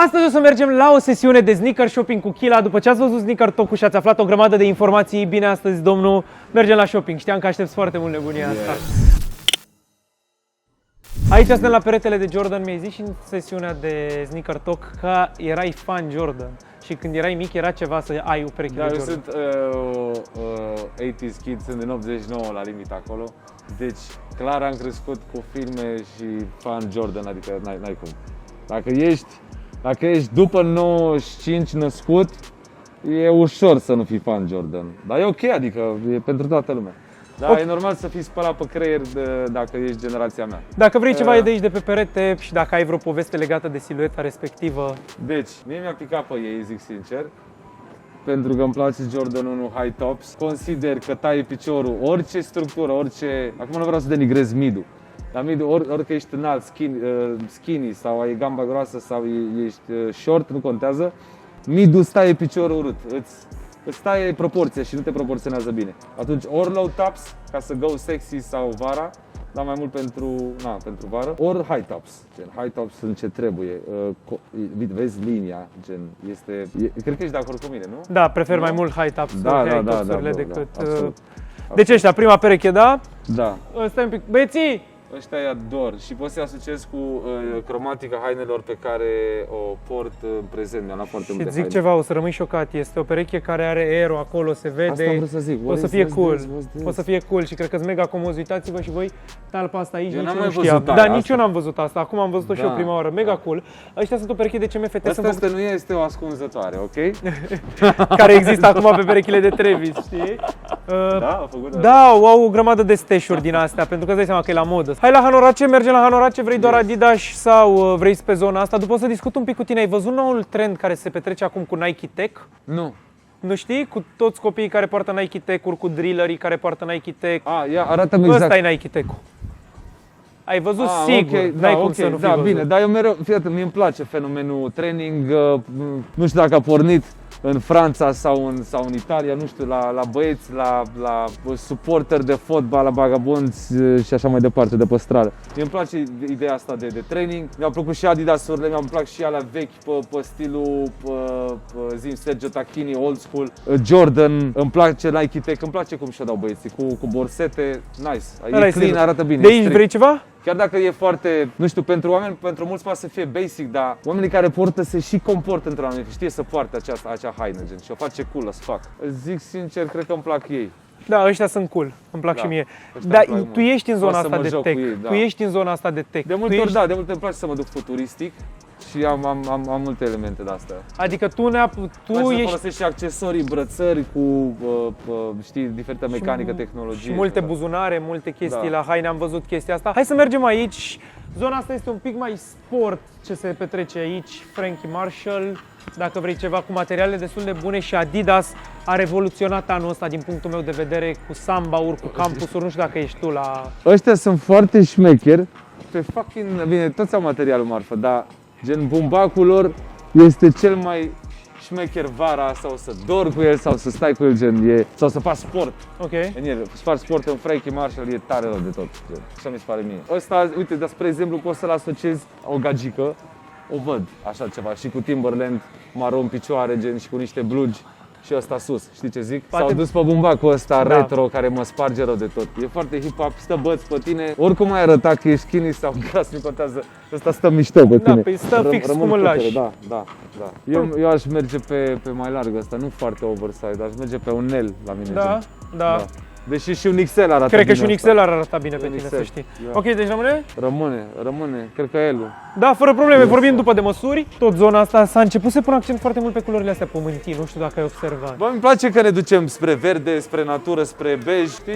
Astăzi o să mergem la o sesiune de sneaker shopping cu Chila. După ce ați văzut Sneaker Talk-ul și ați aflat o grămadă de informații, bine astăzi, domnul, mergem la shopping. Știam că aștepți foarte mult nebunia asta. Aici suntem la peretele de Jordan. Mi-ai zis și în sesiunea de Sneaker Talk că erai fan Jordan. Și când erai mic era ceva să ai o pereche de Jordan. Eu sunt 80s kid, sunt din 89 la limit acolo. Deci clar am crescut cu filme și fan Jordan, adică n-ai cum. Dacă ești după 95 născut, e ușor să nu fii fan Jordan. Dar e ok, adică e pentru toată lumea. Dar e normal să fii spălat pe creier dacă ești generația mea. Dacă vrei ceva de aici de pe perete și dacă ai vreo poveste legată de silueta respectivă. Deci, mie mi-a picat pe ei, zic sincer. Pentru că îmi place Jordan 1 High Tops. Consider că taie piciorul, orice structură, orice... Acum nu vreau să denigrez mid-ul. Dar mid-ul, orică ești înalt, skinny sau ai gamba groasă sau ești short, nu contează. Mid-ul îți taie piciorul urât. Îți taie proporția și nu te proporționează bine. Atunci ori low tops, ca să go sexy sau vara, dar mai mult pentru vară, ori high tops. Gen, high tops sunt ce trebuie. Vezi linia, gen, cred că ești de acord cu mine, nu? Da, prefer mai mult high tops decât... Absolut. Deci ăștia, prima pereche, da? Da. Stai un pic. Băieții! Ăștia îi ador și pot să-i asociez cu cromatica hainelor pe care o port în prezent. Mi-am luat foarte multe Și zic haine. ceva, o să rămâi șocat. Este o pereche care are aero acolo, se vede. Asta am vrut să zic. O să fie cool. O să fie cool și cred că-s mega comod. Uitați-vă și voi talpa asta aici, nici eu nu știam. Da, nici eu n-am văzut asta. Acum am văzut-o și eu prima oară. Mega cool. Ăștia sunt o pereche de CMFT. Asta nu este o ascunzătoare, ok? Care există acum pe perechile de Travis, știi? Da, a făcut. Da, au o grămadă de stash-uri din astea, pentru că îți dai seama că e la modă. Hai la Hanorace, mergem la Hanorace, vrei doar Adidas sau vrei pe zona asta? După o să discut un pic cu tine, ai văzut noul trend care se petrece acum cu Nike Tech? Nu. Nu știi? Cu toți copiii care poartă Nike Tech-uri, cu drillerii care poartă Nike Tech. Ia arată-mi exact. Ăsta e Nike Tech-ul. Ai văzut sigur, okay, n-ai cum să nu fi văzut. Bine, dar eu mereu, fii atent, mie îmi place fenomenul training, nu știu dacă a pornit în Franța sau în Italia, nu știu, la băieți, la suporteri de fotbal, la vagabonzi și așa mai departe, de pe stradă. Mie îmi place ideea asta de training. Mi-au plăcut și Adidas-urile, mi-au plăcut și alea vechi pe stilul Sergio Tacchini, old school. Jordan, îmi place Nike Tech, îmi place cum și-o dau băieții, cu borsete, nice. E clean, arată bine. De aici vrei ceva? Chiar dacă e foarte, nu știu, pentru oameni, pentru mulți poate să fie basic, dar oamenii care portă se și comportă într-un anumit, știe să poarte acea haină, gen, și o face cool as fuck. Zic sincer, cred că îmi plac ei. Da, ăștia sunt cool, îmi plac și mie. Dar tu ești în zona asta de tech. Tu ești în zona asta de tech. De multe ori, da, de multe îmi place să mă duc futuristic și am multe elemente de astea. Adică tu ești... să folosești și accesorii, brățări cu, știi, diferită mecanică, tehnologie. Și multe buzunare, multe chestii la haine, am văzut chestia asta. Hai să mergem aici. Zona asta este un pic mai sport ce se petrece aici. Frankie Marshall, dacă vrei ceva cu materiale destul de bune, și Adidas a revoluționat anul ăsta din punctul meu de vedere cu samba-uri, cu campusuri, nu știu dacă ești tu la... Ăștia sunt foarte șmecheri. Bine, toți au materialul marfă, dar gen bumbacul lor este cel mai șmecher vara sau să dormi cu el sau să stai cu el, gen, sau să faci sport. Ok. În el, să faci sport în Frankie Marshall e tare rău de tot, gen. Așa mi se pare mie. Ăsta, uite, dar spre exemplu poți să-l asociezi o gagică, o văd așa ceva, și cu Timberland maro în picioare, gen, și cu niște blugi. Și ăsta sus, știi ce zic? S-au dus pe bumbacul ăsta retro care mă sparge rău de tot. E foarte hip-hop, stă băț pe tine. Oricum ai arăta că ești skinny sau gras, nu contează. Ăsta stă mișto pe tine. Da, păi stă fix cum îl lași. Da. Eu aș merge pe mai larg ăsta, nu foarte oversize, aș merge pe un L la mine. Da. Deși și un XL arată bine. Cred că și un asta. XL ar arăta bine pe tine, să știi. Ok, deci rămâne? Rămâne. Cred că L-ul. Da, fără probleme, vorbim după de măsuri. Tot zona asta s-a început să pună accent foarte mult pe culorile astea pământii, nu știu dacă ai observat. Bă, îmi place că ne ducem spre verde, spre natură, spre bej, știi?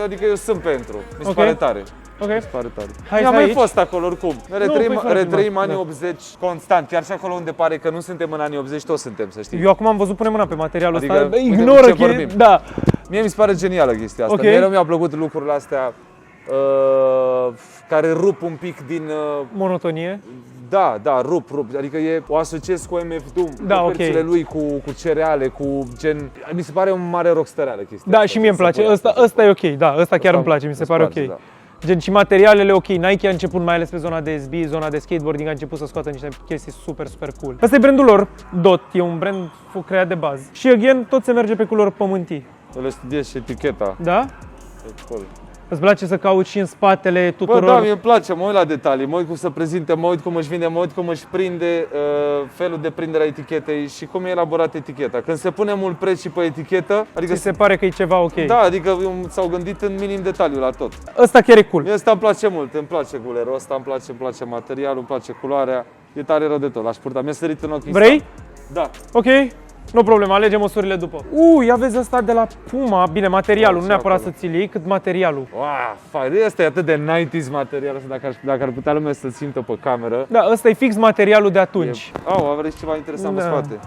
Adică eu sunt pentru. Mi se pare tare. Ok. Mi se pare tare. Hai am mai fost acolo oricum. Retrăim anii 80 constant, chiar și acolo unde pare că nu suntem în anii 80, toți suntem, să știi. Eu acum am văzut, pune mâna pe materialul ăsta, ignoră că da. Mie mi se pare genială chestia asta. Mereu mi-au plăcut lucrurile astea care rup un pic din monotonie. Da, rup. Adică o asociez cu MF Doom, cu părțile lui, cu cereale, cu gen... Mi se pare un mare rockstăreală chestia Da, asta, și mie îmi place. Ăsta e ok, da, ăsta chiar îmi place, mi se pare ok. Da. Gen și materialele, ok, Nike a început mai ales pe zona de SB, zona de skateboarding, a început să scoată niște chestii super, super cool. Asta e brandul lor, DOT, e un brand creat de bază. Și again, tot se merge pe culori pământii. Le studiez și eticheta. Da? E cool. Îți place să cauți și în spatele tuturor? Bă, da, mie îmi place, mă uit la detalii, mă uit cum se prezinte, mă uit cum își vinde, mă uit cum își prinde felul de prindere a etichetei și cum e elaborată eticheta. Când se pune mult preț și pe etichetă, adică Ți se pare că e ceva ok? da, adică s-au gândit în minim detaliu la tot. Ăsta chiar e cool. Mie ăsta îmi place mult, îmi place gulerul ăsta, îmi place materialul, îmi place culoarea, e tare rău de tot, l-aș purta, mi-a sărit în ochi. Vrei? Da. Ok. Nu problemă, alegem măsurile după. Ia vezi asta de la Puma, bine, materialul, nu neapărat să ți-l iei, cât materialul. Wow, fain, ăsta e atât de 90s material, dacă ar putea lumea să simtă pe cameră. Da, ăsta e fix materialul de atunci. Aveți ceva interesant Da. în spate.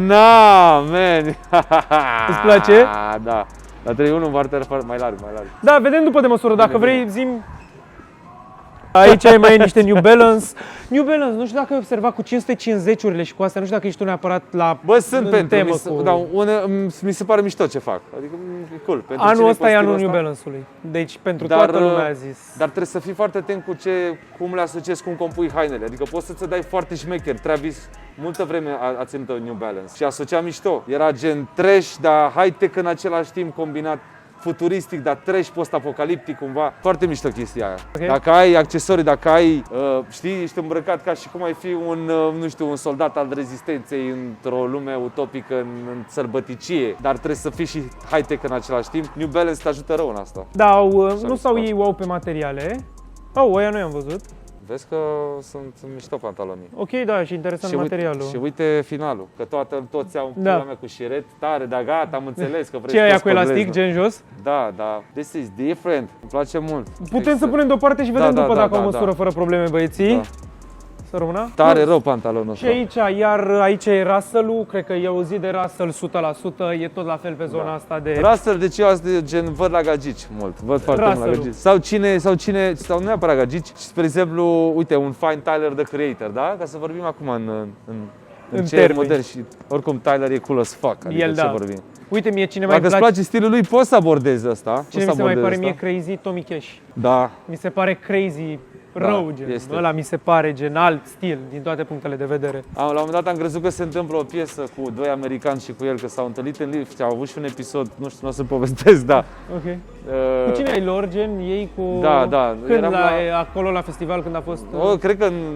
Man. Îți place? Da. La 3-1 mai larg. Da, vedem după de măsură, dacă vrei, zi-mi. Aici mai e niște New Balance. New Balance, nu știu dacă ai observat cu 550-urile și cu astea, nu știu dacă ești tu neapărat la Bă, sunt în pentru, temă cu... mi se pare mișto ce fac. Adică e cool. Pentru Anul cine ăsta e anul stilul New ăsta. Balance-ului. Deci pentru Dar, toată lumea a zis. Dar trebuie să fii foarte atent cu cum le asociezi, cum compui hainele. Adică poți să-ți dai foarte șmecher. Travis multă vreme a ținut New Balance și asocia mișto. Era gen trash, dar high-tech în același timp combinat futuristic, dar trash post-apocaliptic cumva. Foarte mișto chestia aia. Okay. Dacă ai accesorii, dacă ai, știi, ești îmbrăcat ca și cum ai fi un soldat al rezistenței într-o lume utopică, în sărbăticie, dar trebuie să fii și high-tech în același timp. New Balance te ajută rău în asta. Da, nu s-au ei wow pe materiale. Ăia nu i-am văzut. Vezi că sunt mișto pantalonii. Ok, da, și interesant materialul. Și uite finalul, că toți au pula mea cu șiret, tare, dar gata, am înțeles că vrei Ce e aia toți cu pe elastic, blazer. gen jos? Da, this is different, îmi place mult. Putem să punem deoparte și vedem după dacă o măsură da. fără probleme, băieții. Da. Să rămână? Tare rău pantalonul Și ăsta. aici e Russell-ul, cred că e o zi de Russell 100%, e tot la fel pe zona asta de... Russell, deci eu asta gen văd la gagici mult, văd foarte mult la gagici. Sau nu neapărat gagici, spre exemplu, uite, un Fine Tyler the Creator, da? Ca să vorbim acum în ce termeni. modern și oricum Tyler e cool as fuck, adică El, ce da. vorbim. Uite, mie cine mai Dacă îți place stilul lui, poți să abordezi asta. Cine mi se mai pare mie crazy, Tommy Cash. Da. Mi se pare crazy rău, gen. este. Ăla mi se pare gen alt stil din toate punctele de vedere. La un moment dat am crezut că se întâmplă o piesă cu doi americani și cu el, că s-au întâlnit în lift și au avut și un episod, nu știu, nu o să povestesc, da. Ok. Cu cine ai lor, gen? Ei cu... Da. Când Eram acolo la festival, când a fost...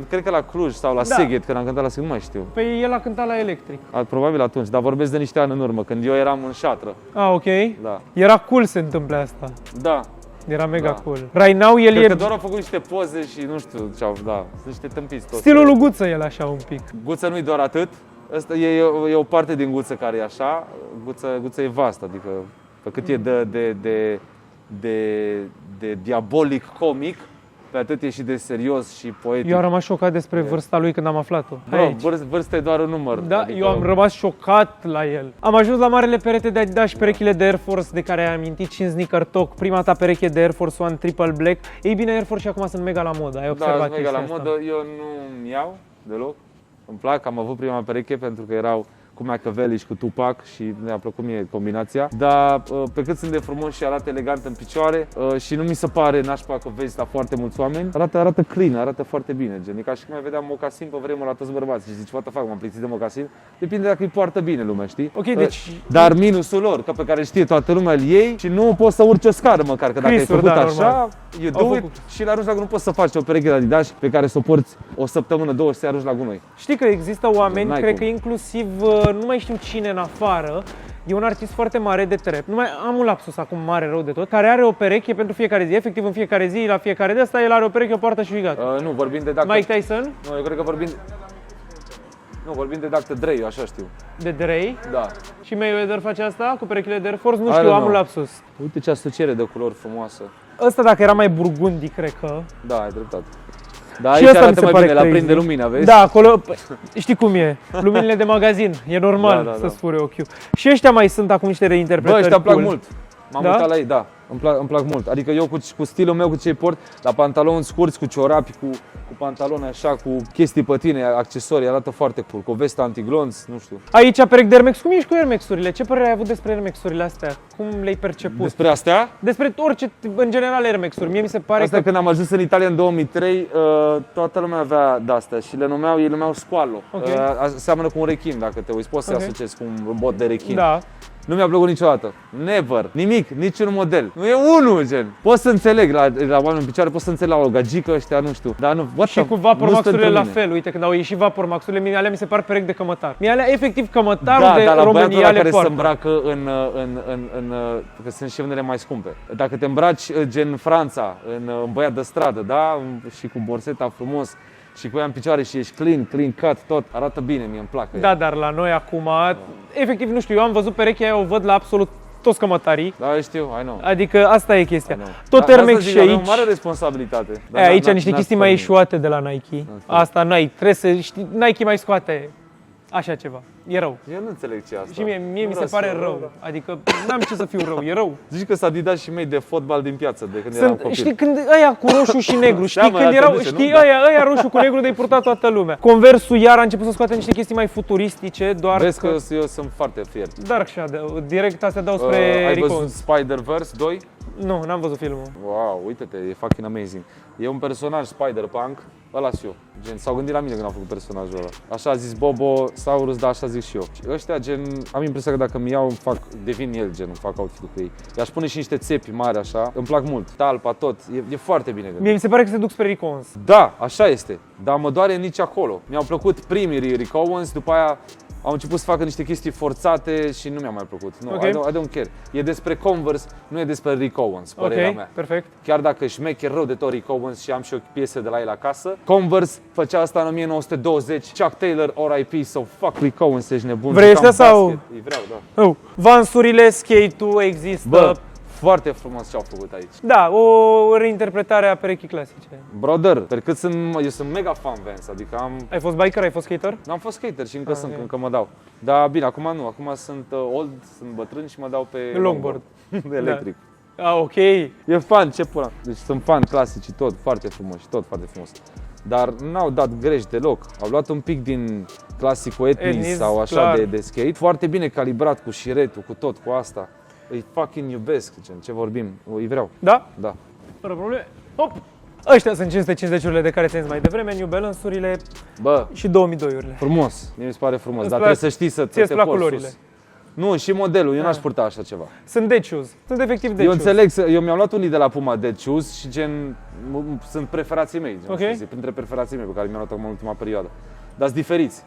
Cred că la Cluj sau la Szeged, când am cântat la Szeged, nu mai știu. Păi el a cântat la Electric. Probabil atunci, dar vorbesc de niște ani în urmă, când eu eram în șatră. Ok. Da. Era cool să întâmple asta. Da. Era mega cool. Right now el Cred e... că doar au făcut niște poze și nu știu ce au, da, sunt niște tâmpiți toți. Stilul lui Guță el așa un pic. Guță nu-i doar atât, asta e o parte din Guță care e așa, Guță e vast, adică pe cât e de diabolic comic, pe atât e și de serios și poetic. Eu am rămas șocat despre vârsta lui când am aflat-o. Vârsta e doar un număr. Da, adică... eu am rămas șocat la el. Am ajuns la marele perete de Adidas și perechile de Air Force de care ai amintit și în Sneaker Talk. Prima ta pereche de Air Force One Triple Black. Ei bine, Air Force și acum sunt mega la modă. Ai observat sunt mega la chestia modă, asta? eu nu-mi iau deloc. Îmi plac, am avut prima pereche pentru că erau cu Machiavelli și cu Tupac și mi-a plăcut mie combinația. Dar pe cât sunt de frumos și arată elegant în picioare și nu mi se pare nașpa că vezi la foarte mulți oameni, arată clean, arată foarte bine. Gen, e ca și cum ai vedea mocasin pe vremuri la toți bărbații și zici, what the fuck, m-am plictit de mocasin. Depinde dacă îi poartă bine lumea, știi? Ok, deci... Dar minusul lor, că pe care știe toată lumea, îl iei și nu poți să urci o scară măcar, că dacă ai Crisuri, făcut da, așa, normal. you do it și la arunci la gunoi. Nu poți să faci o pereche de Adidas pe care să o porți o săptămână, două și să arunci la gunoi. Știi că există oameni, N-ai cred cum. că inclusiv, nu mai știu cine în afară, e un artist foarte mare de trap, nu mai am un lapsus acum mare rău de tot, care are o pereche pentru fiecare zi, efectiv în fiecare zi, la fiecare de asta, el are o pereche, o poartă și gata. Nu, vorbim de Dr. Mike Tyson, Nu, eu cred că vorbim de Dr. Dre, eu așa știu. de Dre, Da. și Mayweather face asta cu perechile de Air Force, nu I știu, don't am know. un lapsus. Uite ce asociere de culori frumoasă. Ăsta dacă era mai burgundi, cred că. Da, ai dreptate. Da, Și aici ăsta mi arată se mai pare bine, la crazy. prinde lumina, vezi? Da, acolo, știi cum e, luminile de magazin, e normal Da. să-ți fure ochiul. Și ăștia mai sunt acum niște Bă, reinterpretări ăștia îmi plac cool. mult. M-am Da? uitat la ei, da. Îmi plac mult. Adică eu cu stilul meu, cu ce port, la pantaloni scurți, cu ciorapi, cu pantaloni așa, cu chestii pe tine, accesorii, arată foarte cool. Cu o vestă antiglonț, nu știu. Aici perechi de Air Max. Cum ești cu Air Max-urile? Ce părere ai avut despre Air Max-urile astea? Cum le-ai perceput? Despre astea? Despre orice, în general, Air Max-uri. Mie mi se pare Asta că... când am ajuns în Italia în 2003, toată lumea avea de-astea și ei le numeau squalo. Ok. Seamănă cu un rechin, dacă te uiți, poți să asociezi cu un robot de rechin. Da. Nu mi-a plăcut niciodată. Never. Nimic, niciun model. Nu e unul, gen. Pot să înțeleg la oameni în picioare, pot să înțeleg la o gagică ăștia, nu știu. Dar nu, Și cu Vapor Max-urile la fel. Uite, când au ieșit Vapor Max-urile, mie alea mi se par perechi de cămătar. Mie alea, efectiv, cămătarul de dar la România băiatul ăla le care se poartă. îmbracă că sunt și unele mai scumpe. Dacă te îmbraci gen Franța, în băiat de stradă, da? Și cu borseta frumos, și cu ea în picioare și ești clean cut, tot, arată bine, mie îmi plac. Da, dar la noi acum, efectiv, nu știu, eu am văzut perechea aia, o văd la absolut toți cămătarii. Da, știu, I know. Adică asta e chestia. I know. Tot Air Max și avem o aici. mare responsabilitate. Aici niște chestii mai eșuate de la Nike. Asta Nike, trebuie să știi, Nike mai scoate așa ceva. E rău. Eu nu înțeleg ce e asta. Și mie mi se pare rău. Adică n-am ce să fiu rău, e rău. Zici că s-a Adidas și mei de fotbal din piață de când eram copil. Știi când ăia cu roșu și negru, știi mă, când te erau, duce, știi nu? ăia roșu cu negru de-ai purtat toată lumea. Conversul iar a început să scoate niște chestii mai futuristice, doar Vezi că eu sunt foarte fiert. Dark Shadow, direct astea dau spre Ai văzut Recon. Spider-Verse 2? Nu, n-am văzut filmul. Wow, uite-te, e fucking amazing. E un personaj Spider-Punk, ăla și eu. Gen, s-au gândit la mine când am făcut personajul ăla. Așa a zis Bobo, Saurus, da, așa zic și eu. Și ăștia, gen, am impresia că dacă mi iau, devin el, gen, fac outfit cu ei. I-aș pune și niște țepi mari, așa. Îmi plac mult. Talpa, tot. E foarte bine gândit. Mie mi se pare că se duc spre Recons. Da, așa este. Dar mă doare nici acolo. Mi-au plăcut primii Rick Owens, după aia au început să facă niște chestii forțate și nu mi-a mai plăcut. No, Okay. I don't care. E despre Converse, nu e despre Rick Owens, părerea mea. Perfect. Chiar dacă șmecher rău de tot Rick Owens și am și o piesă de la el acasă, Converse făcea asta în 1920, Chuck Taylor, R.I.P. So fuck Rick Owens, ești nebun. Vrei Jucam ăstea sau- basket. Îi vreau, da. Oh. Vansurile, skate-ul există. Bă, foarte frumos ce au făcut aici. Da, o reinterpretare a perechii clasice. Brother, per cât eu sunt mega fan Vans, adică Ai fost biker, ai fost skater? am fost skater și încă sunt, ok. încă mă dau. Dar bine, acum nu, acum sunt old, sunt bătrân și mă dau pe Longboard. Electric. Ok. E fan, ce pula. Deci sunt fan clasici, tot foarte frumos, tot foarte frumos. Dar n-au dat greș deloc. Au luat un pic din clasicul etnis Etnis, sau așa clar. de skate. Foarte bine calibrat cu șiretul, cu tot, cu asta. Îi fucking iubesc, ce vorbim, îi vreau. Da? Da. Fără probleme. Hop! Ăștia sunt 550-urile de care ți-am zis mai devreme, New Balance-urile Bă, și 2002-urile. frumos, mie mi se pare frumos, Îți dar plac- trebuie să știi să ție-ți te plac porți culorile. sus. Nu, și modelul, eu n-aș purta așa ceva. Sunt Dead Shoes. Sunt efectiv Dead Eu Shoes. înțeleg, eu mi-am luat unii de la Puma Dead Shoes și gen, sunt preferații mei, gen, Ok. să zic, printre preferații mei pe care mi-am luat acum în ultima perioadă. Dar sunt diferiți.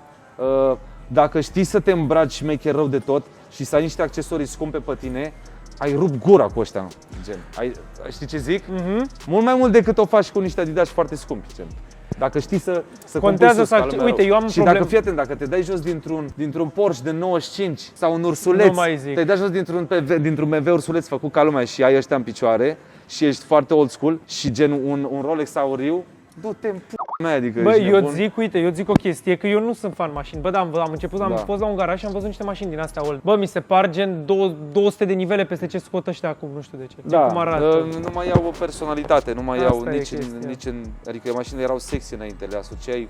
Dacă știi să te îmbraci șmecher rău de tot și să ai niște accesorii scumpe pe tine, ai rupt gura cu ăștia, gen. Știi ce zic? Mult mai mult decât o faci cu niște Adidas foarte scumpi, gen. Dacă știi să Contează compui sus, să ca lumea uite, rău. eu am un și problem. dacă, fii atent, dacă te dai jos dintr-un Porsche de 95 sau un ursuleț, Nu mai zic. te dai jos dintr-un BMW ursuleț făcut ca lumea și ai ăștia în picioare și ești foarte old school și gen un Rolex auriu, du-te în mea, adică Bă, ești eu nebun. zic, uite, eu zic o chestie, că eu nu sunt fan mașini. Bă, da, am început, am Da. fost la un garaj și am văzut niște mașini din astea old. Bă, mi se par gen 200 de nivele peste ce scot ăștia acum, nu știu de ce. Da, Cum arată. nu mai iau o personalitate, nu mai Asta iau e nici în, adică mașinile erau sexy înainte, le asociai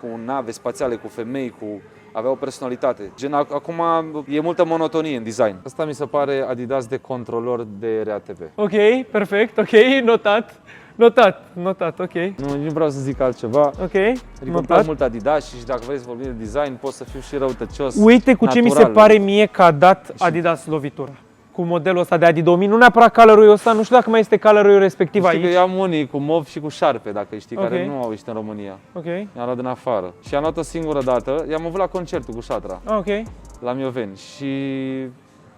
cu nave spațiale, cu femei, aveau o personalitate. Gen, acum e multă monotonie în design. Asta mi se pare Adidas de controlor de RATV. Ok, perfect, ok, notat, ok. Nu vreau să zic altceva. Ok, Adică îmi plac notat. mult Adidas și dacă vrei să vorbim de design, pot să fiu și răutăcios. Uite cu ce mi se natural. pare mie că a dat Adidas lovitura. Cu modelul ăsta de Adi 2000, nu neapărat colorul ăsta, nu știu dacă mai este colorul respectiv Știi că aici. eu am unii cu mov și cu șarpe, dacă știi, Ok. care nu au ieșit în România. Ok, I-am luat din afară. Și am luat o singură dată, i-am avut la concertul cu Șatra, ok. la Mioveni. Și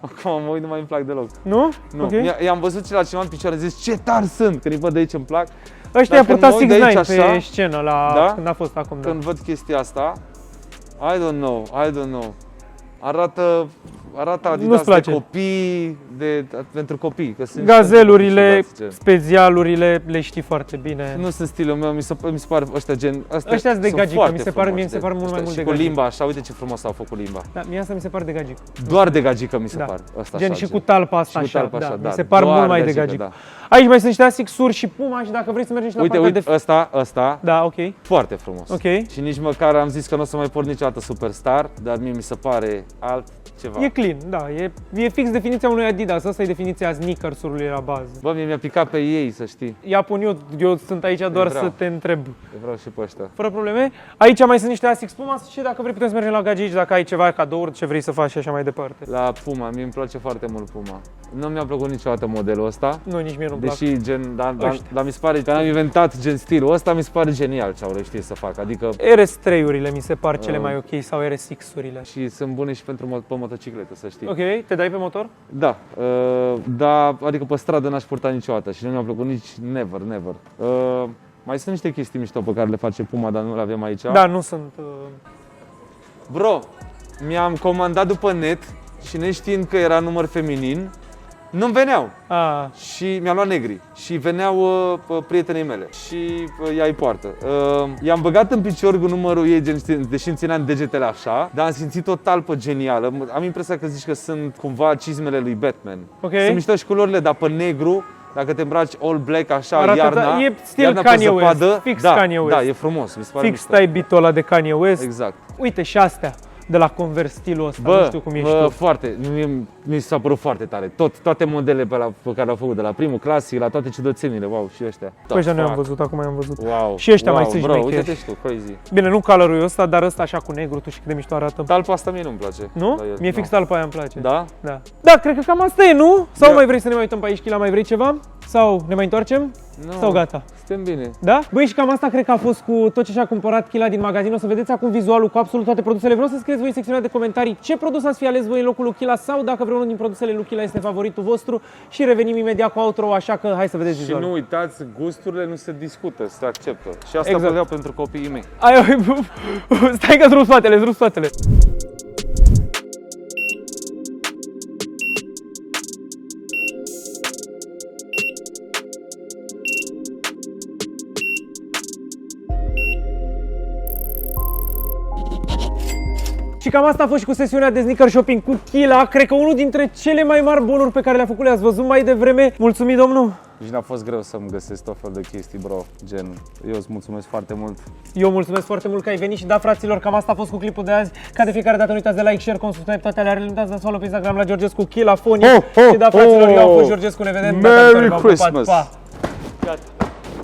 acum mă uit, nu mai îmi plac deloc. Nu? Nu, Ok. i-am văzut ce la cineva în picioare, zis ce tari sunt, când îi văd de aici îmi plac. Ăștia i-a Dar când purtat mă uit de 6 aici 9 pe așa, scenă da? când a fost acum. Da. Când văd chestia asta, I don't know. Arată arată Nu-ți Adidas de place. copii, pentru copii. Că sunt Gazelurile, și ciudați, specialurile, le știi foarte bine. nu sunt stilul meu, mi se pare ăștia gen... Ăștia sunt de gagică, foarte mi se par frumoși, mult mai mult și de cu gagică. limba așa, uite ce frumos au făcut limba. Da, mie asta mi se pare de gagică. Doar de gagică mi se Da. pare. Ăsta Gen așa, și cu talpa asta Și cu talpa așa, așa, da. da. Mi se par Doar mult mai de gagică, gagică. da. Aici mai sunt niște Asics-uri și Puma și dacă vrei să mergem și la Uite, partea uite, de... ăsta, Da, ok. foarte frumos. Ok. Și nici măcar am zis că nu o să mai port niciodată Superstar, dar mie mi se pare altceva. E clean, da, e fix definiția unui Adidas, asta e definiția sneakers-ului la bază. Bă, mie mi-a picat pe ei, să știi. Ia pun eu sunt aici doar vreau. să te întreb. Eu vreau și pe ăștia. Fără probleme. Aici mai sunt niște Asics Puma și dacă vrei putem să mergem la gagici, dacă ai ceva cadouri, ce vrei să faci și așa mai departe. La Puma, mie îmi place foarte mult Puma. Nu mi-a plăcut niciodată modelul ăsta. Nu, nici mie nu-mi plac. Deși gen, dar Ăștia. mi se pare că am inventat gen stilul ăsta, mi se pare genial ce au reușit să facă. Adică RS3-urile mi se par cele mai ok sau RSX-urile. și sunt bune și pentru pe motocicletă, să știi. Ok, te dai pe motor? Da, da, adică pe stradă n-aș purta niciodată și nu mi-a plăcut nici never. Mai sunt niște chestii mișto pe care le face Puma, dar nu le avem aici. Da, nu sunt... Bro, mi-am comandat după net și neștiind că era număr feminin, nu-mi veneau. Și mi-am luat negri și veneau prietenii mele și ea îi poartă. I-am băgat în picior cu numărul ei, deși îmi țineam degetele așa, dar am simțit o talpă genială. Am impresia că zici că sunt cumva cizmele lui Batman. Ok. Sunt mișto și culorile, dar pe negru, dacă te îmbraci all black așa, Arată, iarna, e stil iarna pe Kanye West, zăpadă, fix da, Kanye West. Da, e frumos, mi se pare Fix mișto. stai beat-ul ăla de Kanye West. Exact. Uite și astea de la Converse stilul ăsta, nu știu cum ești tu. Foarte, mi s-a părut foarte tare. Toate modelele pe care le-au făcut, de la primul clasic, la toate ciudățenile, wow, și ăștia. Păi ăștia noi am văzut, acum am văzut. Wow, Și ăștia mai wow, sunt bro, șmecheri. uite-te și tu, crazy. Bine, nu colorul ăsta, dar ăsta așa cu negru, tu și cât de mișto arată. Talpa asta mie nu-mi place. Nu? La el, Mie nu. fix talpa aia îmi place. Da? Da. Da, cred că cam asta e, nu? Sau Da. mai vrei să ne mai uităm pe aici, Chila, mai vrei ceva? Sau ne mai întoarcem? Nu. Sau gata? Suntem bine. Da? Băi, și cam asta cred că a fost cu tot ce și-a cumpărat Chila din magazin. O să vedeți acum vizualul cu absolut toate produsele. Vreau să scrieți voi în secțiunea de comentarii ce produs ați fi ales voi în locul lui Chila sau dacă vreunul din produsele lui Chila este favoritul vostru și revenim imediat cu outro, așa că hai să vedeți Și vizualul. nu uitați, gusturile nu se discută, se acceptă. Și asta Exact. vreau pentru copiii mei. Stai că-ți rup spatele, îți rup spatele. Și cam asta a fost și cu sesiunea de sneaker shopping cu Chila. Cred că unul dintre cele mai mari bonuri pe care le-a făcut, le-ați văzut mai devreme. Mulțumit, domnul! Nici n-a fost greu să-mi găsesc tot fel de chestii, bro. Gen, eu îți mulțumesc foarte mult. Eu mulțumesc foarte mult că ai venit și da, fraților, cam asta a fost cu clipul de azi. Ca de fiecare dată, nu uitați de like, share, subscribe, toate alea, nu uitați de follow pe Instagram la Georgescu Chila Foni. Și da, fraților, eu am fost Georgescu, ne vedem data viitoare. Merry V-am pupat, Christmas! pa! Gata.